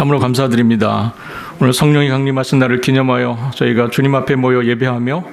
참으로 감사드립니다. 오늘 성령이 강림하신 날을 기념하여 저희가 주님 앞에 모여 예배하며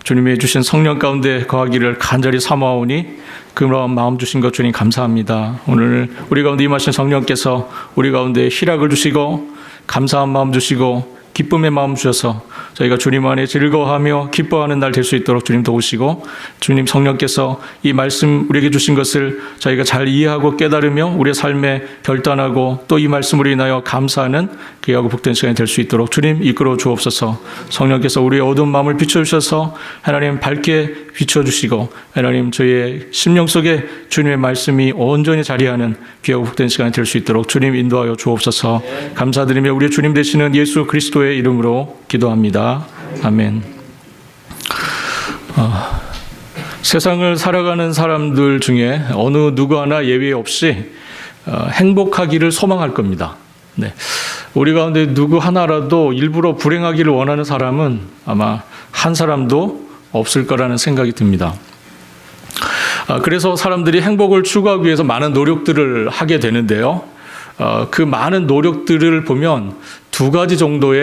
주님이 주신 성령 가운데 거하기를 간절히 사모하오니 그런 마음 주신 것 주님 감사합니다. 오늘 우리 가운데 임하신 성령께서 우리 가운데 희락을 주시고 감사한 마음 주시고 기쁨의 마음 주셔서 저희가 주님 안에 즐거워하며 기뻐하는 날 될 수 있도록 주님 도우시고 주님 성령께서 이 말씀 우리에게 주신 것을 저희가 잘 이해하고 깨달으며 우리의 삶에 결단하고 또 이 말씀으로 인하여 감사하는 귀하고 복된 시간이 될 수 있도록 주님 이끌어 주옵소서. 성령께서 우리의 어두운 마음을 비춰주셔서 하나님 밝게 비춰주시고 하나님 저희의 심령 속에 주님의 말씀이 온전히 자리하는 귀하고 복된 시간이 될 수 있도록 주님 인도하여 주옵소서. 감사드리며 우리의 주님 되시는 예수 그리스도의 이름으로 기도합니다. 아멘. 세상을 살아가는 사람들 중에 어느 누구 하나 예외 없이 행복하기를 소망할 겁니다. 네. 우리 가운데 누구 하나라도 일부러 불행하기를 원하는 사람은 아마 한 사람도 없을 거라는 생각이 듭니다. 그래서 사람들이 행복을 추구하기 위해서 많은 노력들을 하게 되는데요. 그 많은 노력들을 보면 두 가지 정도로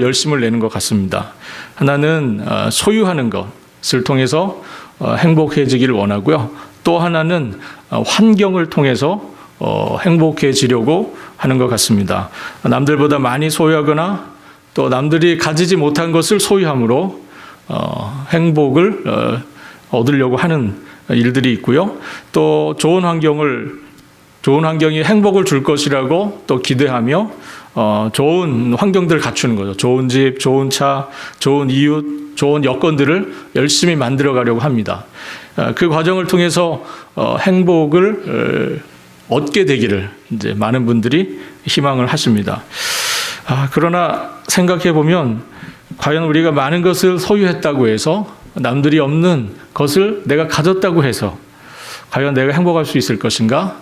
열심을 내는 것 같습니다. 하나는 소유하는 것을 통해서 행복해지기를 원하고요. 또 하나는 환경을 통해서 행복해지려고 하는 것 같습니다. 남들보다 많이 소유하거나 또 남들이 가지지 못한 것을 소유함으로 행복을 얻으려고 하는 일들이 있고요. 또 좋은 환경이 행복을 줄 것이라고 또 기대하며 좋은 환경들을 갖추는 거죠. 좋은 집, 좋은 차, 좋은 이웃, 좋은 여건들을 열심히 만들어 가려고 합니다. 그 과정을 통해서 행복을 얻게 되기를 이제 많은 분들이 희망을 하십니다. 그러나 생각해 보면 과연 우리가 많은 것을 소유했다고 해서 남들이 없는 것을 내가 가졌다고 해서 과연 내가 행복할 수 있을 것인가?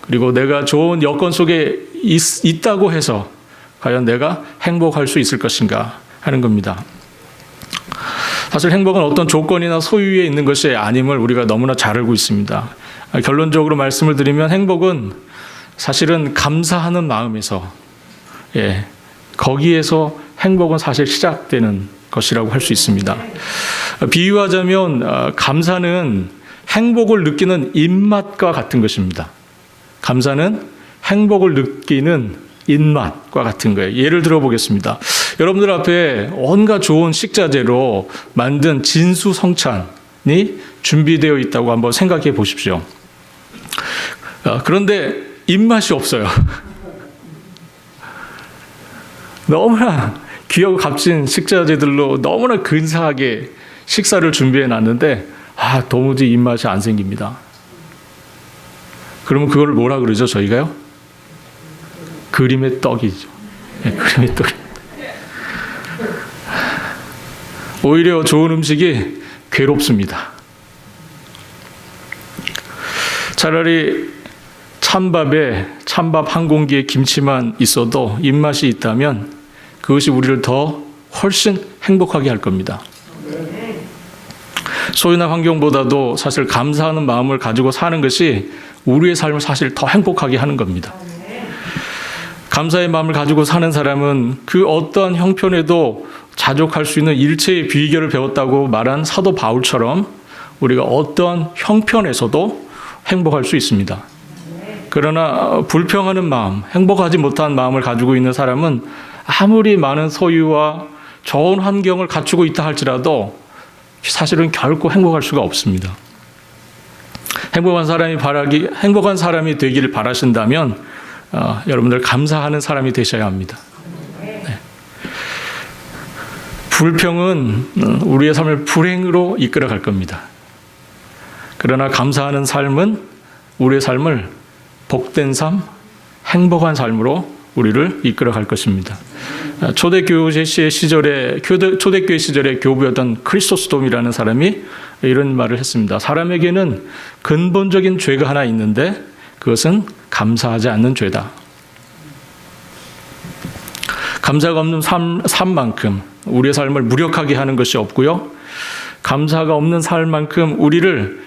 그리고 내가 좋은 여건 속에 있다고 해서 과연 내가 행복할 수 있을 것인가 하는 겁니다. 사실 행복은 어떤 조건이나 소유에 있는 것이 아님을 우리가 너무나 잘 알고 있습니다. 결론적으로 말씀을 드리면 행복은 사실은 감사하는 마음에서 거기에서 행복은 사실 시작되는 것이라고 할 수 있습니다. 비유하자면 감사는 행복을 느끼는 입맛과 같은 것입니다. 감사는 행복을 느끼는 입맛과 같은 거예요. 예를 들어 보겠습니다. 여러분들 앞에 온갖 좋은 식자재로 만든 진수성찬이 준비되어 있다고 한번 생각해 보십시오. 그런데 입맛이 없어요. 너무나 귀하고 값진 식자재들로 너무나 근사하게 식사를 준비해 놨는데 도무지 입맛이 안 생깁니다. 그러면 그걸 뭐라 그러죠, 저희가요? 그림의 떡이죠. 그림의 떡. 오히려 좋은 음식이 괴롭습니다. 차라리 찬밥 한 공기에 김치만 있어도 입맛이 있다면 그것이 우리를 훨씬 행복하게 할 겁니다. 소유나 환경보다도 사실 감사하는 마음을 가지고 사는 것이 우리의 삶을 사실 더 행복하게 하는 겁니다. 감사의 마음을 가지고 사는 사람은 그 어떠한 형편에도 자족할 수 있는 일체의 비결을 배웠다고 말한 사도 바울처럼 우리가 어떠한 형편에서도 행복할 수 있습니다. 그러나 불평하는 마음, 행복하지 못한 마음을 가지고 있는 사람은 아무리 많은 소유와 좋은 환경을 갖추고 있다 할지라도 사실은 결코 행복할 수가 없습니다. 행복한 사람이 되기를 바라신다면 여러분들 감사하는 사람이 되셔야 합니다. 네. 불평은 우리의 삶을 불행으로 이끌어갈 겁니다. 그러나 감사하는 삶은 우리의 삶을 복된 삶, 행복한 삶으로 우리를 이끌어갈 것입니다. 초대교회 시절에 교부였던 크리소스톰이라는 사람이 이런 말을 했습니다. 사람에게는 근본적인 죄가 하나 있는데 그것은 감사하지 않는 죄다. 감사가 없는 삶만큼 우리의 삶을 무력하게 하는 것이 없고요. 감사가 없는 삶만큼 우리를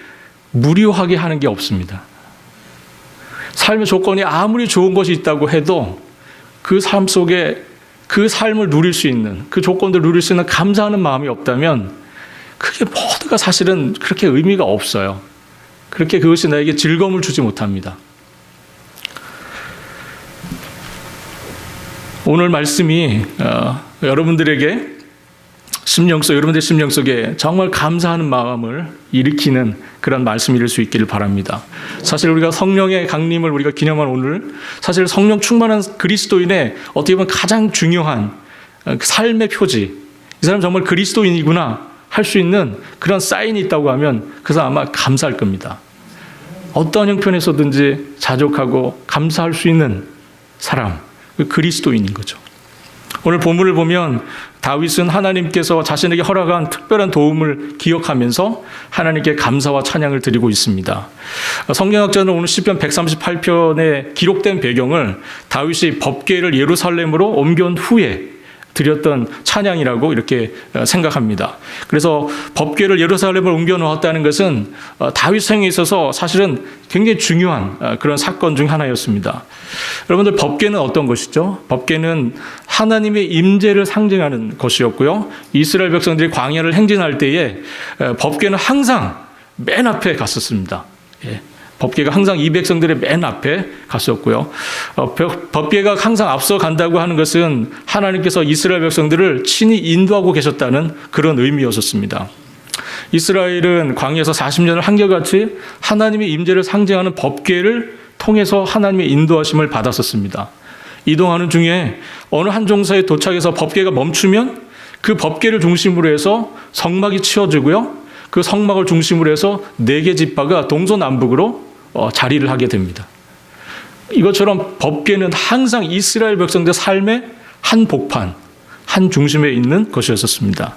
무료하게 하는 게 없습니다. 삶의 조건이 아무리 좋은 것이 있다고 해도 그 삶 속에 그 삶을 누릴 수 있는, 그 조건들을 누릴 수 있는 감사하는 마음이 없다면 그게 모두가 사실은 그렇게 의미가 없어요. 그렇게 그것이 나에게 즐거움을 주지 못합니다. 오늘 말씀이 여러분들의 심령 속에 정말 감사하는 마음을 일으키는 그런 말씀이 될 수 있기를 바랍니다. 사실 우리가 성령의 강림을 우리가 기념한 오늘, 사실 성령 충만한 그리스도인의 어떻게 보면 가장 중요한 삶의 표지, 이 사람 정말 그리스도인이구나 할 수 있는 그런 사인이 있다고 하면 그 사람 아마 감사할 겁니다. 어떤 형편에서든지 자족하고 감사할 수 있는 사람, 그 그리스도인인 거죠. 오늘 본문을 보면 다윗은 하나님께서 자신에게 허락한 특별한 도움을 기억하면서 하나님께 감사와 찬양을 드리고 있습니다. 성경학자는 오늘 시편 138편에 기록된 배경을 다윗이 법궤를 예루살렘으로 옮겨온 후에 드렸던 찬양이라고 이렇게 생각합니다. 그래서 법궤를 예루살렘으로 옮겨 놓았다는 것은 다윗 생에 있어서 사실은 굉장히 중요한 그런 사건 중 하나였습니다. 여러분들, 법궤는 어떤 것이죠? 법궤는 하나님의 임재를 상징하는 것이었고요. 이스라엘 백성들이 광야를 행진할 때에 법궤는 항상 맨 앞에 갔었습니다. 법궤가 항상 이 백성들의 맨 앞에 갔었고요. 법궤가 항상 앞서 간다고 하는 것은 하나님께서 이스라엘 백성들을 친히 인도하고 계셨다는 그런 의미였었습니다. 이스라엘은 광야에서 40년을 한결같이 하나님의 임재를 상징하는 법궤를 통해서 하나님의 인도하심을 받았었습니다. 이동하는 중에 어느 한 종사에 도착해서 법궤가 멈추면 그 법궤를 중심으로 해서 성막이 치워지고요. 그 성막을 중심으로 해서 4개 지파가 동서남북으로 자리를 하게 됩니다. 이것처럼 법궤는 항상 이스라엘 백성들의 삶의 한 복판, 한 중심에 있는 것이었습니다.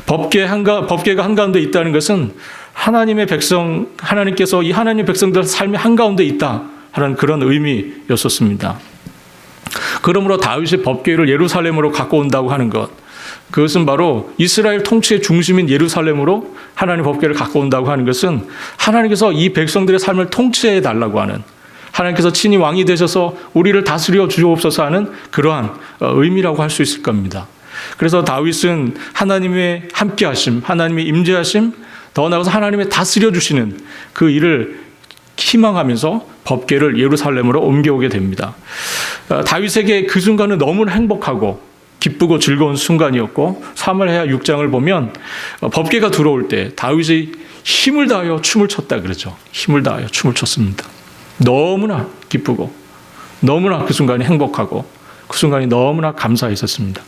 법궤가 한가운데 있다는 것은 하나님께서 이 하나님의 백성들 삶의 한가운데 있다 하는 그런 의미였었습니다. 그러므로 다윗이 법궤를 예루살렘으로 갖고 온다고 하는 것, 그것은 바로 이스라엘 통치의 중심인 예루살렘으로 하나님 법궤를 갖고 온다고 하는 것은 하나님께서 이 백성들의 삶을 통치해 달라고 하는, 하나님께서 친히 왕이 되셔서 우리를 다스려 주옵소서 하는 그러한 의미라고 할 수 있을 겁니다. 그래서 다윗은 하나님의 함께하심, 하나님의 임재하심, 더 나아가서 하나님의 다스려 주시는 그 일을 희망하면서 법궤를 예루살렘으로 옮겨오게 됩니다. 다윗에게 그 순간은 너무나 행복하고 기쁘고 즐거운 순간이었고, 사무엘하 6장을 보면 법궤가 들어올 때 다윗이 힘을 다하여 춤을 췄다 그러죠. 힘을 다하여 춤을 췄습니다. 너무나 기쁘고 너무나 그 순간이 행복하고 그 순간이 너무나 감사했었습니다.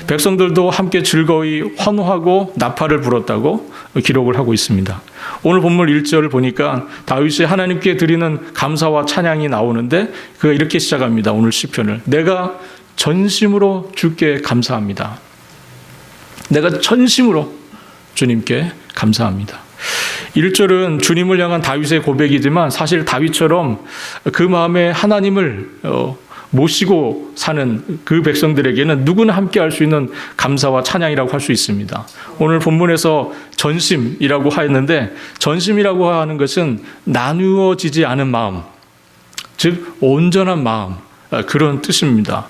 백성들도 함께 즐거이 환호하고 나팔을 불었다고 기록을 하고 있습니다. 오늘 본문 1절을 보니까 다윗이 하나님께 드리는 감사와 찬양이 나오는데 그가 이렇게 시작합니다. 오늘 시편을. 내가 전심으로 주께 감사합니다. 내가 전심으로 주님께 감사합니다. 1절은 주님을 향한 다윗의 고백이지만 사실 다윗처럼 그 마음에 하나님을 모시고 사는 그 백성들에게는 누구나 함께 할 수 있는 감사와 찬양이라고 할 수 있습니다. 오늘 본문에서 전심이라고 하였는데, 전심이라고 하는 것은 나누어지지 않은 마음, 즉 온전한 마음, 그런 뜻입니다.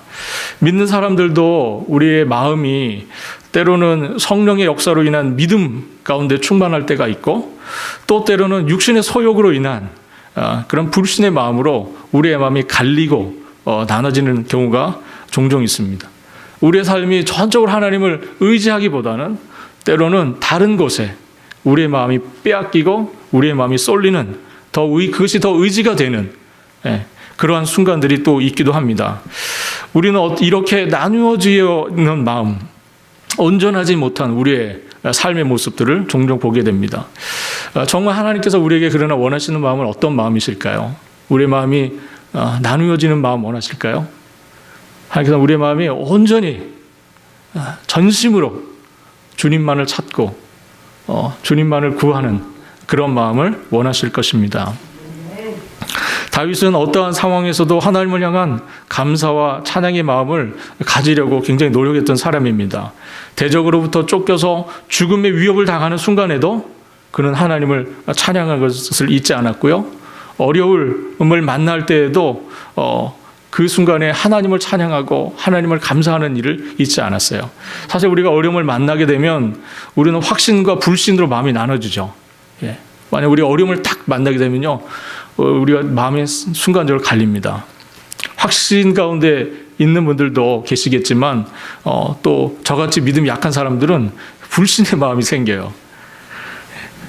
믿는 사람들도 우리의 마음이 때로는 성령의 역사로 인한 믿음 가운데 충만할 때가 있고, 또 때로는 육신의 소욕으로 인한 그런 불신의 마음으로 우리의 마음이 갈리고 나눠지는 경우가 종종 있습니다. 우리의 삶이 전적으로 하나님을 의지하기보다는 때로는 다른 곳에 우리의 마음이 빼앗기고 우리의 마음이 쏠리는, 그것이 더 의지가 되는 그러한 순간들이 또 있기도 합니다. 우리는 이렇게 나누어져 있는 마음, 온전하지 못한 우리의 삶의 모습들을 종종 보게 됩니다. 정말 하나님께서 우리에게 그러나 원하시는 마음은 어떤 마음이실까요? 우리의 마음이 나누어지는 마음 원하실까요? 하나님께서 우리의 마음이 온전히 전심으로 주님만을 찾고 주님만을 구하는 그런 마음을 원하실 것입니다. 다윗은 어떠한 상황에서도 하나님을 향한 감사와 찬양의 마음을 가지려고 굉장히 노력했던 사람입니다. 대적으로부터 쫓겨서 죽음의 위협을 당하는 순간에도 그는 하나님을 찬양한 것을 잊지 않았고요. 어려움을 만날 때에도 그 순간에 하나님을 찬양하고 하나님을 감사하는 일을 잊지 않았어요. 사실 우리가 어려움을 만나게 되면 우리는 확신과 불신으로 마음이 나눠지죠. 예. 만약 우리 어려움을 딱 만나게 되면요, 우리가 마음이 순간적으로 갈립니다. 확신 가운데 있는 분들도 계시겠지만 또 저같이 믿음이 약한 사람들은 불신의 마음이 생겨요.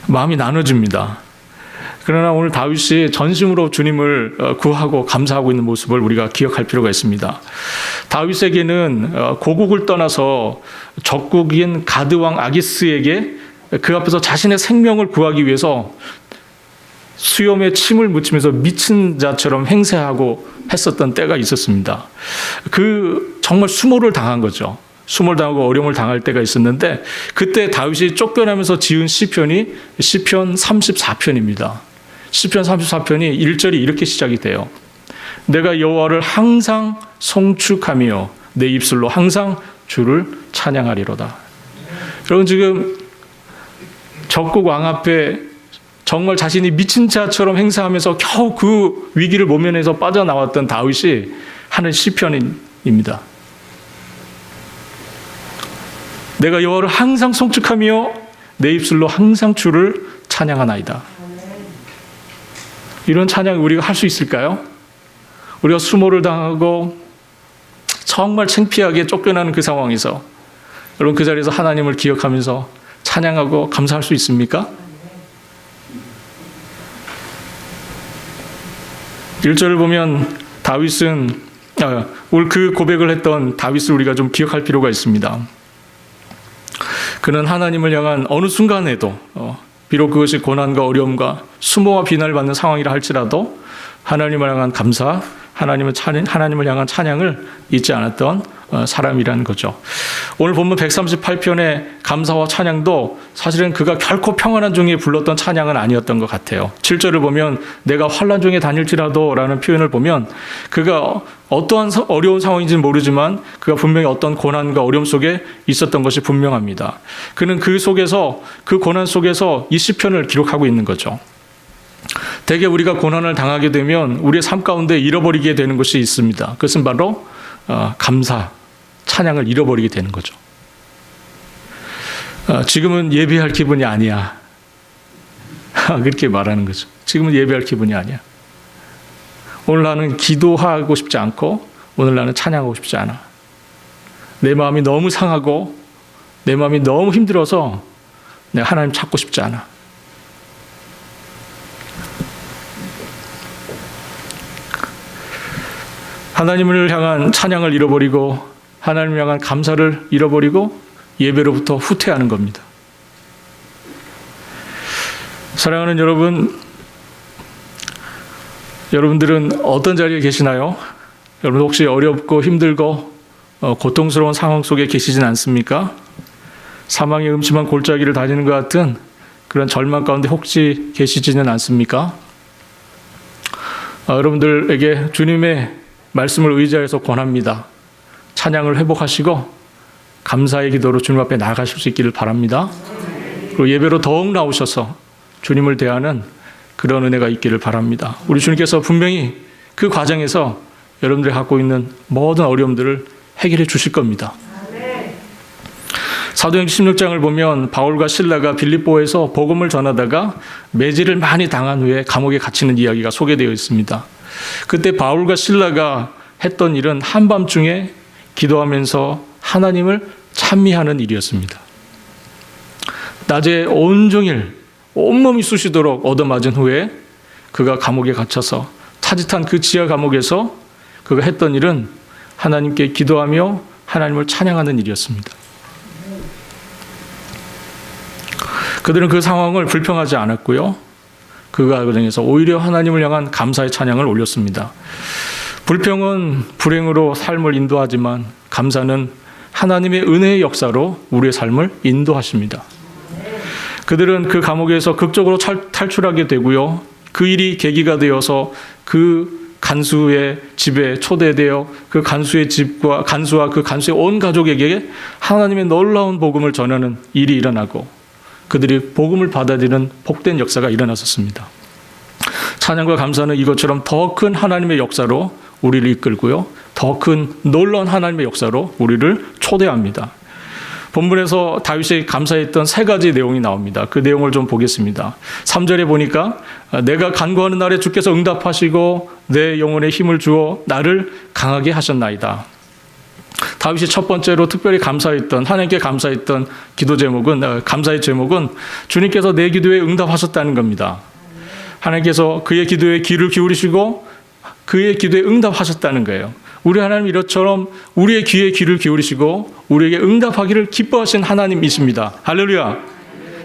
마음이 나눠집니다. 그러나 오늘 다윗이 전심으로 주님을 구하고 감사하고 있는 모습을 우리가 기억할 필요가 있습니다. 다윗에게는 고국을 떠나서 적국인 가드왕 아기스에게 그 앞에서 자신의 생명을 구하기 위해서 수염에 침을 묻히면서 미친 자처럼 행세하고 했었던 때가 있었습니다. 정말 수모를 당한 거죠. 수모를 당하고 어려움을 당할 때가 있었는데 그때 다윗이 쫓겨나면서 지은 시편이 시편 34편입니다. 시편 34편이 1절이 이렇게 시작이 돼요. 내가 여호와를 항상 송축하며 내 입술로 항상 주를 찬양하리로다. 여러분, 지금 적국 왕 앞에 정말 자신이 미친 자처럼 행사하면서 겨우 그 위기를 모면해서 빠져나왔던 다윗이 하는 시편입니다. 내가 여호와를 항상 송축하며 내 입술로 항상 주를 찬양하나이다. 이런 찬양을 우리가 할 수 있을까요? 우리가 수모를 당하고 정말 창피하게 쫓겨나는 그 상황에서 여러분, 그 자리에서 하나님을 기억하면서 찬양하고 감사할 수 있습니까? 1절을 보면 다윗은 오늘 그 고백을 했던 다윗을 우리가 좀 기억할 필요가 있습니다. 그는 하나님을 향한 어느 순간에도 비록 그것이 고난과 어려움과 수모와 비난을 받는 상황이라 할지라도 하나님을 향한 감사, 하나님을 향한 찬양을 잊지 않았던 사람이라는 거죠. 오늘 본문 138편의 감사와 찬양도 사실은 그가 결코 평안한 중에 불렀던 찬양은 아니었던 것 같아요. 7절을 보면 내가 환난 중에 다닐지라도 라는 표현을 보면 그가 어떠한 어려운 상황인지는 모르지만 그가 분명히 어떤 고난과 어려움 속에 있었던 것이 분명합니다. 그는 그 속에서, 그 고난 속에서 이 시편을 기록하고 있는 거죠. 대개 우리가 고난을 당하게 되면 우리의 삶 가운데 잃어버리게 되는 것이 있습니다. 그것은 바로 감사, 찬양을 잃어버리게 되는 거죠. 지금은 예배할 기분이 아니야. 그렇게 말하는 거죠. 지금은 예배할 기분이 아니야. 오늘 나는 기도하고 싶지 않고 오늘 나는 찬양하고 싶지 않아. 내 마음이 너무 상하고 내 마음이 너무 힘들어서 내가 하나님 찾고 싶지 않아. 하나님을 향한 찬양을 잃어버리고 하나님을 향한 감사를 잃어버리고 예배로부터 후퇴하는 겁니다. 사랑하는 여러분, 여러분들은 어떤 자리에 계시나요? 여러분 혹시 어렵고 힘들고 고통스러운 상황 속에 계시진 않습니까? 사망의 음침한 골짜기를 다니는 것 같은 그런 절망 가운데 혹시 계시지는 않습니까? 여러분들에게 주님의 말씀을 의지해서 권합니다. 찬양을 회복하시고 감사의 기도로 주님 앞에 나아가실 수 있기를 바랍니다. 그리고 예배로 더욱 나오셔서 주님을 대하는 그런 은혜가 있기를 바랍니다. 우리 주님께서 분명히 그 과정에서 여러분들이 갖고 있는 모든 어려움들을 해결해 주실 겁니다. 사도행전 16장을 보면 바울과 실라가 빌립보에서 복음을 전하다가 매질을 많이 당한 후에 감옥에 갇히는 이야기가 소개되어 있습니다. 그때 바울과 실라가 했던 일은 한밤중에 기도하면서 하나님을 찬미하는 일이었습니다. 낮에 온종일 온몸이 쑤시도록 얻어맞은 후에 그가 감옥에 갇혀서 타짓한 그 지하 감옥에서 그가 했던 일은 하나님께 기도하며 하나님을 찬양하는 일이었습니다. 그들은 그 상황을 불평하지 않았고요. 그 과정에서 오히려 하나님을 향한 감사의 찬양을 올렸습니다. 불평은 불행으로 삶을 인도하지만 감사는 하나님의 은혜의 역사로 우리의 삶을 인도하십니다. 그들은 그 감옥에서 극적으로 탈출하게 되고요. 그 일이 계기가 되어서 그 간수의 집에 초대되어 그 간수의 집과 간수와 그 간수의 온 가족에게 하나님의 놀라운 복음을 전하는 일이 일어나고 그들이 복음을 받아들이는 복된 역사가 일어났었습니다. 찬양과 감사는 이것처럼 더 큰 하나님의 역사로 우리를 이끌고요. 더 큰 놀라운 하나님의 역사로 우리를 초대합니다. 본문에서 다윗이 감사했던 세 가지 내용이 나옵니다. 그 내용을 좀 보겠습니다. 3절에 보니까 내가 간구하는 날에 주께서 응답하시고 내 영혼에 힘을 주어 나를 강하게 하셨나이다. 다윗이 첫 번째로 특별히 감사했던, 하나님께 감사했던 기도 제목은, 감사의 제목은 주님께서 내 기도에 응답하셨다는 겁니다. 하나님께서 그의 기도에 귀를 기울이시고 그의 기도에 응답하셨다는 거예요. 우리 하나님 이것처럼 우리의 귀에 귀를 기울이시고 우리에게 응답하기를 기뻐하신 하나님이십니다. 할렐루야.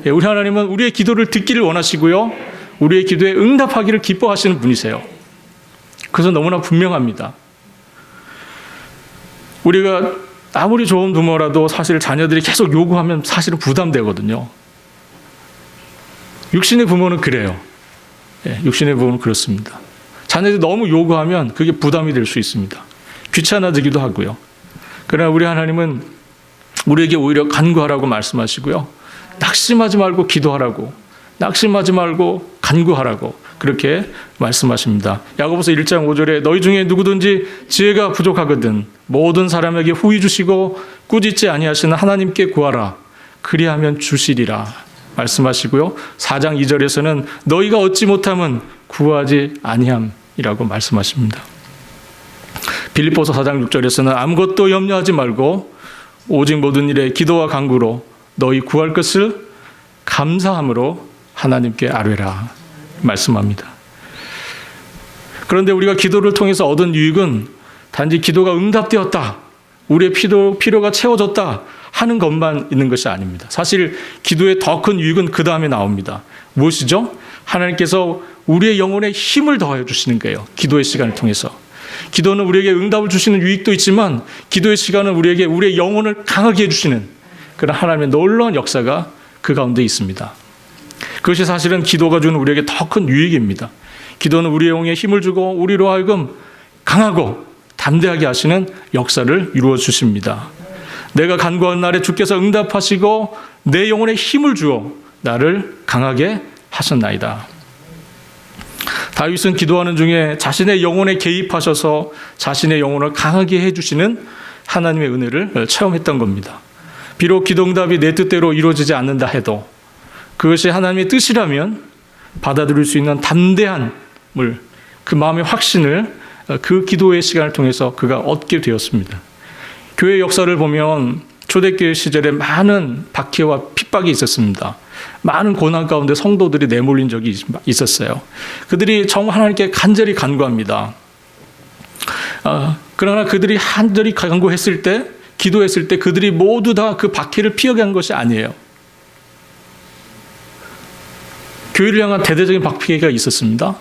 우리 하나님은 우리의 기도를 듣기를 원하시고요. 우리의 기도에 응답하기를 기뻐하시는 분이세요. 그래서 너무나 분명합니다. 우리가 아무리 좋은 부모라도 사실 자녀들이 계속 요구하면 사실은 부담되거든요. 육신의 부모는 그래요. 육신의 부모는 그렇습니다. 자녀들이 너무 요구하면 그게 부담이 될 수 있습니다. 귀찮아지기도 하고요. 그러나 우리 하나님은 우리에게 오히려 간구하라고 말씀하시고요. 낙심하지 말고 기도하라고, 낙심하지 말고 간구하라고 그렇게 말씀하십니다. 야고보서 1장 5절에 너희 중에 누구든지 지혜가 부족하거든 모든 사람에게 후히 주시고 꾸짖지 아니하시는 하나님께 구하라. 그리하면 주시리라 말씀하시고요. 4장 2절에서는 너희가 얻지 못함은 구하지 아니함이라고 말씀하십니다. 빌립보서 4장 6절에서는 아무것도 염려하지 말고 오직 모든 일에 기도와 간구로 너희 구할 것을 감사함으로 하나님께 아뢰라 말씀합니다. 그런데 우리가 기도를 통해서 얻은 유익은 단지 기도가 응답되었다, 우리의 필요가 채워졌다 하는 것만 있는 것이 아닙니다. 사실 기도의 더 큰 유익은 그 다음에 나옵니다. 무엇이죠? 하나님께서 우리의 영혼에 힘을 더하여 주시는 거예요. 기도의 시간을 통해서. 기도는 우리에게 응답을 주시는 유익도 있지만 기도의 시간은 우리에게 우리의 영혼을 강하게 해주시는 그런 하나님의 놀라운 역사가 그 가운데 있습니다. 그것이 사실은 기도가 주는 우리에게 더 큰 유익입니다. 기도는 우리의 영혼에 힘을 주고 우리로 하여금 강하고 담대하게 하시는 역사를 이루어 주십니다. 내가 간구한 날에 주께서 응답하시고 내 영혼에 힘을 주어 나를 강하게 하셨나이다. 다윗은 기도하는 중에 자신의 영혼에 개입하셔서 자신의 영혼을 강하게 해주시는 하나님의 은혜를 체험했던 겁니다. 비록 기도 응답이 내 뜻대로 이루어지지 않는다 해도 그것이 하나님의 뜻이라면 받아들일 수 있는 담대함을, 그 마음의 확신을 그 기도의 시간을 통해서 그가 얻게 되었습니다. 교회 역사를 보면 초대교회 시절에 많은 박해와 핍박이 있었습니다. 많은 고난 가운데 성도들이 내몰린 적이 있었어요. 그들이 정말 하나님께 간절히 간구합니다. 그러나 그들이 간절히 간구했을 때, 기도했을 때 그들이 모두 다 그 박해를 피해간 것이 아니에요. 교회를 향한 대대적인 박해가 있었습니다.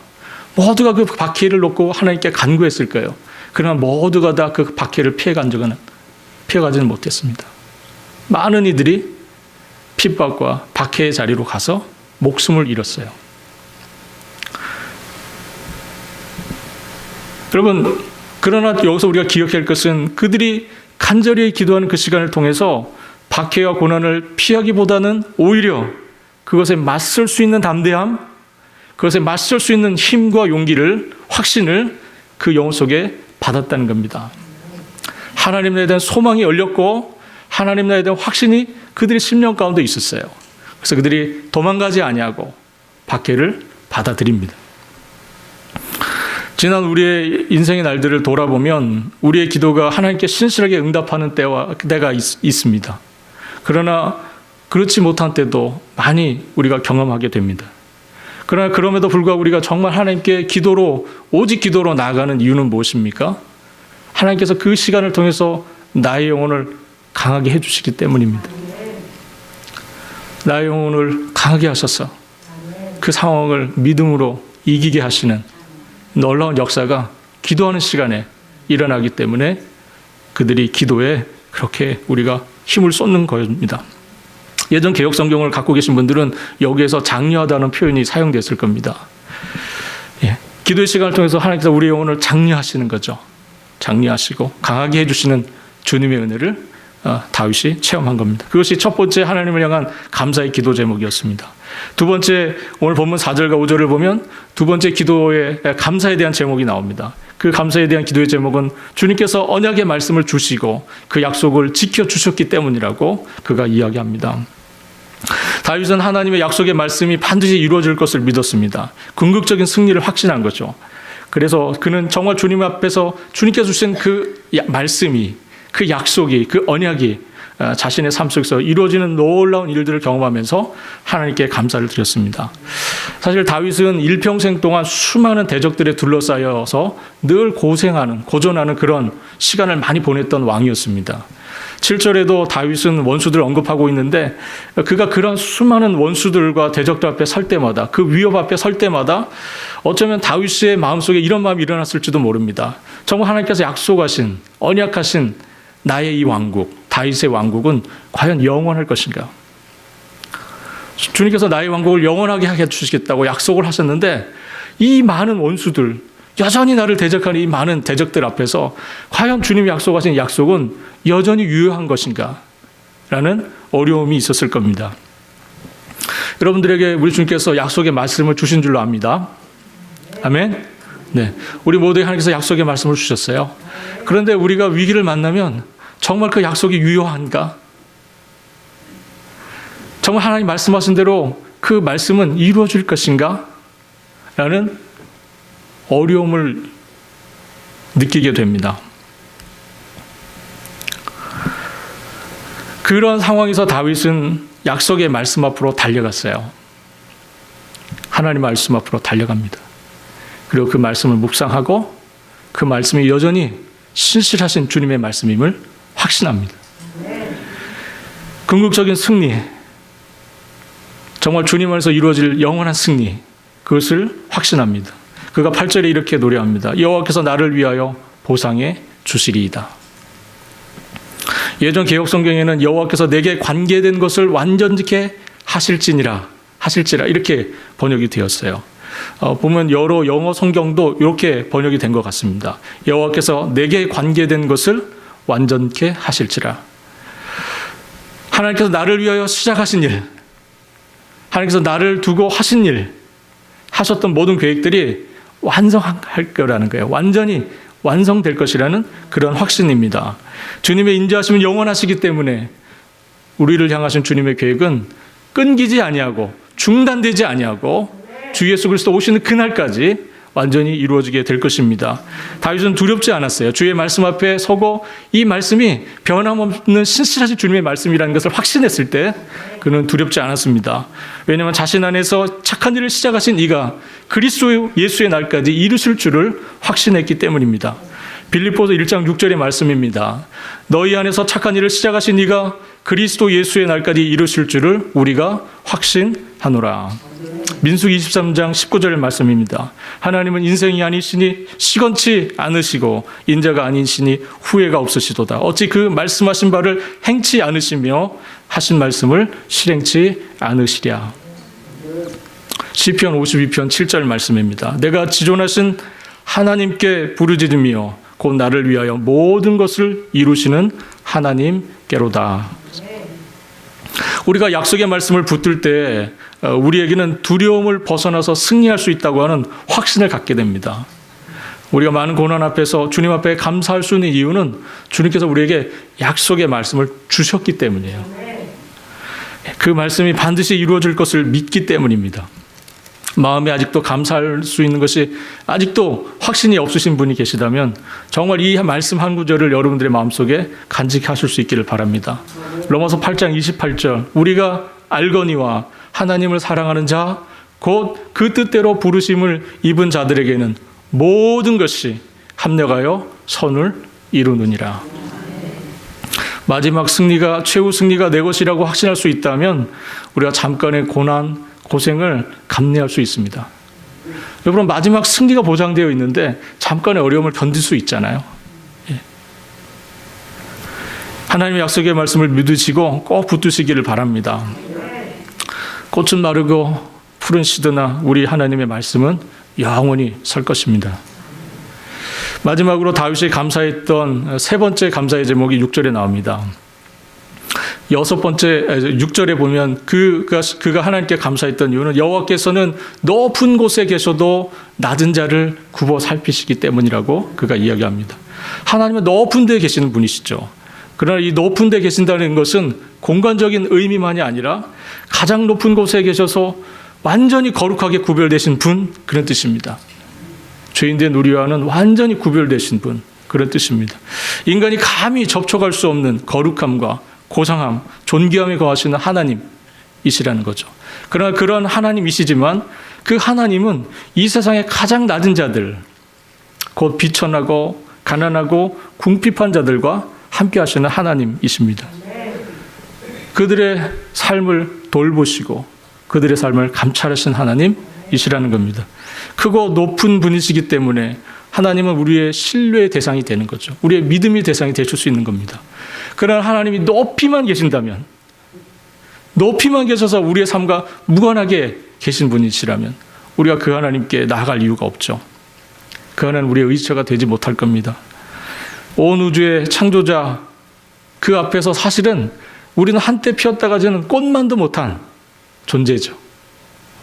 모두가 그 박해를 놓고 하나님께 간구했을 거예요. 그러나 모두가 다 그 박해를 피해가지는 못했습니다. 많은 이들이 핍박과 박해의 자리로 가서 목숨을 잃었어요. 여러분, 그러나 여기서 우리가 기억할 것은 그들이 간절히 기도하는 그 시간을 통해서 박해와 고난을 피하기보다는 오히려 그것에 맞설 수 있는 담대함, 그것에 맞설 수 있는 힘과 용기를, 확신을 그 영혼 속에 받았다는 겁니다. 하나님에 대한 소망이 열렸고 하나님에 대한 확신이 그들의 심령 가운데 있었어요. 그래서 그들이 도망가지 아니하고 박해를 받아들입니다. 지난 우리의 인생의 날들을 돌아보면 우리의 기도가 하나님께 신실하게 응답하는 때가 있습니다. 그러나 그렇지 못한 때도 많이 우리가 경험하게 됩니다. 그러나 그럼에도 불구하고 우리가 정말 하나님께 오직 기도로 나아가는 이유는 무엇입니까? 하나님께서 그 시간을 통해서 나의 영혼을 강하게 해주시기 때문입니다. 나의 영혼을 강하게 하셔서 그 상황을 믿음으로 이기게 하시는 놀라운 역사가 기도하는 시간에 일어나기 때문에 그들이 기도에 그렇게 우리가 힘을 쏟는 겁니다. 예전 개역 성경을 갖고 계신 분들은 여기에서 장려하다는 표현이 사용됐을 겁니다. 기도의 시간을 통해서 하나님께서 우리의 영혼을 장려하시는 거죠. 장려하시고 강하게 해주시는 주님의 은혜를 다윗이 체험한 겁니다. 그것이 첫 번째 하나님을 향한 감사의 기도 제목이었습니다. 두 번째, 오늘 본문 4절과 5절을 보면 두 번째 기도의 감사에 대한 제목이 나옵니다. 그 감사에 대한 기도의 제목은 주님께서 언약의 말씀을 주시고 그 약속을 지켜주셨기 때문이라고 그가 이야기합니다. 다윗은 하나님의 약속의 말씀이 반드시 이루어질 것을 믿었습니다. 궁극적인 승리를 확신한 거죠. 그래서 그는 정말 주님 앞에서 주님께서 주신 그 말씀이, 그 약속이, 그 언약이 자신의 삶 속에서 이루어지는 놀라운 일들을 경험하면서 하나님께 감사를 드렸습니다. 사실 다윗은 일평생 동안 수많은 대적들에 둘러싸여서 늘 고전하는 그런 시간을 많이 보냈던 왕이었습니다. 7절에도 다윗은 원수들을 언급하고 있는데 그가 그런 수많은 원수들과 대적들 앞에 설 때마다, 그 위협 앞에 설 때마다 어쩌면 다윗의 마음속에 이런 마음이 일어났을지도 모릅니다. 정말 하나님께서 약속하신, 언약하신 나의 이 왕국, 다윗의 왕국은 과연 영원할 것인가? 주님께서 나의 왕국을 영원하게 하게 해주시겠다고 약속을 하셨는데 이 많은 원수들, 여전히 나를 대적하는 이 많은 대적들 앞에서 과연 주님이 약속하신 약속은 여전히 유효한 것인가? 라는 어려움이 있었을 겁니다. 여러분들에게 우리 주님께서 약속의 말씀을 주신 줄로 압니다. 아멘? 네. 우리 모두에게 하나님께서 약속의 말씀을 주셨어요. 그런데 우리가 위기를 만나면 정말 그 약속이 유효한가? 정말 하나님 말씀하신 대로 그 말씀은 이루어질 것인가? 라는 어려움을 느끼게 됩니다. 그런 상황에서 다윗은 약속의 말씀 앞으로 달려갔어요. 하나님 말씀 앞으로 달려갑니다. 그리고 그 말씀을 묵상하고 그 말씀이 여전히 신실하신 주님의 말씀임을 확신합니다. 궁극적인 승리, 정말 주님 안에서 이루어질 영원한 승리, 그것을 확신합니다. 그가 8절에 이렇게 노래합니다. 여호와께서 나를 위하여 보상해 주시리이다. 예전 개역성경에는 여호와께서 내게 관계된 것을 완전케 하실지라 이렇게 번역이 되었어요. 보면 여러 영어 성경도 이렇게 번역이 된 것 같습니다. 여호와께서 내게 관계된 것을 완전케 하실지라. 하나님께서 나를 위하여 시작하신 일, 하나님께서 나를 두고 하신 일, 하셨던 모든 계획들이 완성할 거라는 거예요. 완전히 완성될 것이라는 그런 확신입니다. 주님의 인자하심은 영원하시기 때문에 우리를 향하신 주님의 계획은 끊기지 아니하고 중단되지 아니하고 주 예수 그리스도 오시는 그날까지 완전히 이루어지게 될 것입니다. 다윗은 두렵지 않았어요. 주의 말씀 앞에 서고 이 말씀이 변함없는 신실하신 주님의 말씀이라는 것을 확신했을 때 그는 두렵지 않았습니다. 왜냐하면 자신 안에서 착한 일을 시작하신 이가 그리스도 예수의 날까지 이루실 줄을 확신했기 때문입니다. 빌립보서 1장 6절의 말씀입니다. 너희 안에서 착한 일을 시작하신 이가 그리스도 예수의 날까지 이루실 줄을 우리가 확신하노라. 민수기 23장 19절의 말씀입니다. 하나님은 인생이 아니시니 시건치 않으시고 인자가 아니시니 후회가 없으시도다. 어찌 그 말씀하신 바를 행치 않으시며 하신 말씀을 실행치 않으시랴. 시편 52편 7절 말씀입니다. 내가 지존하신 하나님께 부르짖으며 곧 나를 위하여 모든 것을 이루시는 하나님께로다. 우리가 약속의 말씀을 붙들 때 우리에게는 두려움을 벗어나서 승리할 수 있다고 하는 확신을 갖게 됩니다. 우리가 많은 고난 앞에서 주님 앞에 감사할 수 있는 이유는 주님께서 우리에게 약속의 말씀을 주셨기 때문이에요. 그 말씀이 반드시 이루어질 것을 믿기 때문입니다. 마음에 아직도 감사할 수 있는 것이 아직도 확신이 없으신 분이 계시다면 정말 이 말씀 한 구절을 여러분들의 마음속에 간직하실 수 있기를 바랍니다. 로마서 8장 28절 우리가 알거니와 하나님을 사랑하는 자 곧 그 뜻대로 부르심을 입은 자들에게는 모든 것이 합력하여 선을 이루느니라. 마지막 승리가 최후 승리가 내 것이라고 확신할 수 있다면 우리가 잠깐의 고난 고생을 감내할 수 있습니다. 여러분 마지막 승리가 보장되어 있는데 잠깐의 어려움을 견딜 수 있잖아요. 하나님의 약속의 말씀을 믿으시고 꼭 붙드시기를 바랍니다. 꽃은 마르고 푸른 시드나 우리 하나님의 말씀은 영원히 설 것입니다. 마지막으로 다윗이 감사했던 세 번째 감사의 제목이 6절에 나옵니다. 6 절에 보면 그가 하나님께 감사했던 이유는 여호와께서는 높은 곳에 계셔도 낮은 자를 굽어 살피시기 때문이라고 그가 이야기합니다. 하나님은 높은 데에 계시는 분이시죠. 그러나 이 높은 데에 계신다는 것은 공간적인 의미만이 아니라 가장 높은 곳에 계셔서 완전히 거룩하게 구별되신 분, 그런 뜻입니다. 죄인된 우리와는 완전히 구별되신 분, 그런 뜻입니다. 인간이 감히 접촉할 수 없는 거룩함과 고상함, 존귀함에 거하시는 하나님이시라는 거죠. 그러나 그런 하나님이시지만 그 하나님은 이 세상의 가장 낮은 자들, 곧 비천하고 가난하고 궁핍한 자들과 함께 하시는 하나님이십니다. 그들의 삶을 돌보시고 그들의 삶을 감찰하신 하나님이시라는 겁니다. 크고 높은 분이시기 때문에 하나님은 우리의 신뢰의 대상이 되는 거죠. 우리의 믿음의 대상이 되실 수 있는 겁니다. 그러나 하나님이 높이만 계신다면, 높이만 계셔서 우리의 삶과 무관하게 계신 분이시라면 우리가 그 하나님께 나아갈 이유가 없죠. 그 하나님은 우리의 의지처가 되지 못할 겁니다. 온 우주의 창조자, 그 앞에서 사실은 우리는 한때 피었다가 지는 꽃만도 못한 존재죠.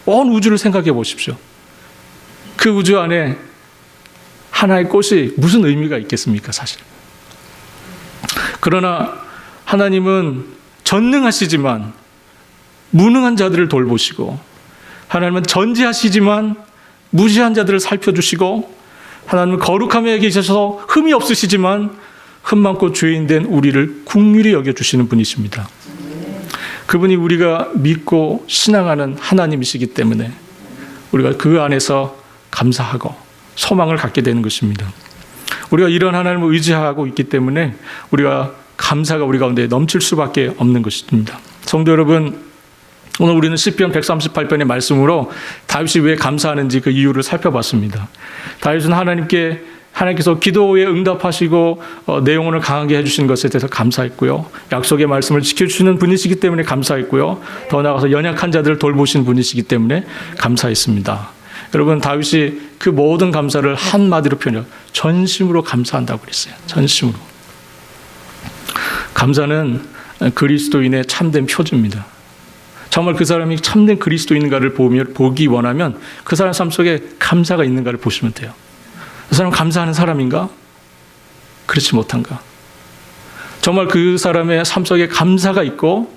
온 우주를 생각해 보십시오. 그 우주 안에 하나의 꽃이 무슨 의미가 있겠습니까, 사실. 그러나 하나님은 전능하시지만 무능한 자들을 돌보시고, 하나님은 전지하시지만 무지한 자들을 살펴주시고, 하나님은 거룩함에 계셔서 흠이 없으시지만 흠 많고 죄인된 우리를 긍휼히 여겨주시는 분이십니다. 그분이 우리가 믿고 신앙하는 하나님이시기 때문에 우리가 그 안에서 감사하고 소망을 갖게 되는 것입니다. 우리가 이런 하나님을 의지하고 있기 때문에 우리가 감사가 우리 가운데 넘칠 수밖에 없는 것입니다. 성도 여러분, 오늘 우리는 시편 138편의 말씀으로 다윗이 왜 감사하는지 그 이유를 살펴봤습니다. 다윗은 하나님께서 기도에 응답하시고 내 영혼을 강하게 해주신 것에 대해서 감사했고요. 약속의 말씀을 지켜주시는 분이시기 때문에 감사했고요. 더 나아가서 연약한 자들을 돌보신 분이시기 때문에 감사했습니다. 여러분, 다윗이 그 모든 감사를 한마디로 표현해요. 전심으로 감사한다고 그랬어요. 전심으로. 감사는 그리스도인의 참된 표지입니다. 정말 그 사람이 참된 그리스도인인가를 보기 원하면 그 사람 삶 속에 감사가 있는가를 보시면 돼요. 그 사람 감사하는 사람인가? 그렇지 못한가? 정말 그 사람의 삶 속에 감사가 있고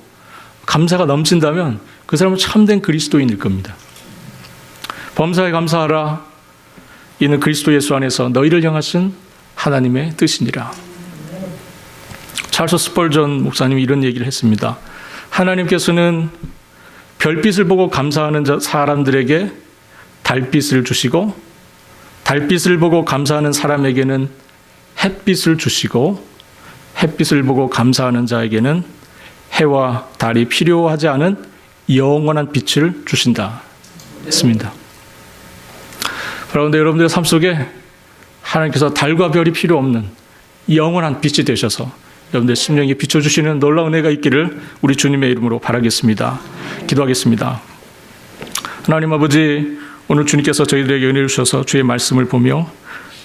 감사가 넘친다면 그 사람은 참된 그리스도인일 겁니다. 범사에 감사하라. 이는 그리스도 예수 안에서 너희를 향하신 하나님의 뜻이니라. 찰스 스펄전 목사님이 이런 얘기를 했습니다. 하나님께서는 별빛을 보고 감사하는 사람들에게 달빛을 주시고, 달빛을 보고 감사하는 사람에게는 햇빛을 주시고, 햇빛을 보고 감사하는 자에게는 해와 달이 필요하지 않은 영원한 빛을 주신다 했습니다. 그런데 여러분들의 삶 속에 하나님께서 달과 별이 필요 없는 영원한 빛이 되셔서 여러분들 심령에 비춰주시는 놀라운 은혜가 있기를 우리 주님의 이름으로 바라겠습니다. 기도하겠습니다. 하나님 아버지, 오늘 주님께서 저희들에게 은혜를 주셔서 주의 말씀을 보며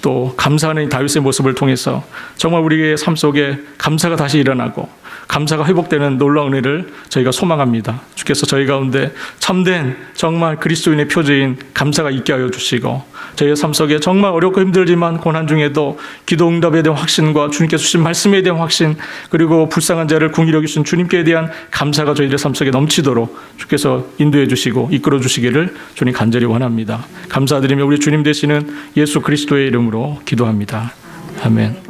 또 감사하는 다윗의 모습을 통해서 정말 우리의 삶 속에 감사가 다시 일어나고 감사가 회복되는 놀라운 은혜를 저희가 소망합니다. 주께서 저희 가운데 참된 정말 그리스도인의 표제인 감사가 있게 하여 주시고, 저희의 삶 속에 정말 어렵고 힘들지만 고난 중에도 기도 응답에 대한 확신과 주님께서 주신 말씀에 대한 확신, 그리고 불쌍한 자를 긍휼히 여기신 주님께 대한 감사가 저희들의 삶 속에 넘치도록 주께서 인도해 주시고 이끌어 주시기를 주님 간절히 원합니다. 감사드리며 우리 주님 되시는 예수 그리스도의 이름으로 기도합니다. 아멘.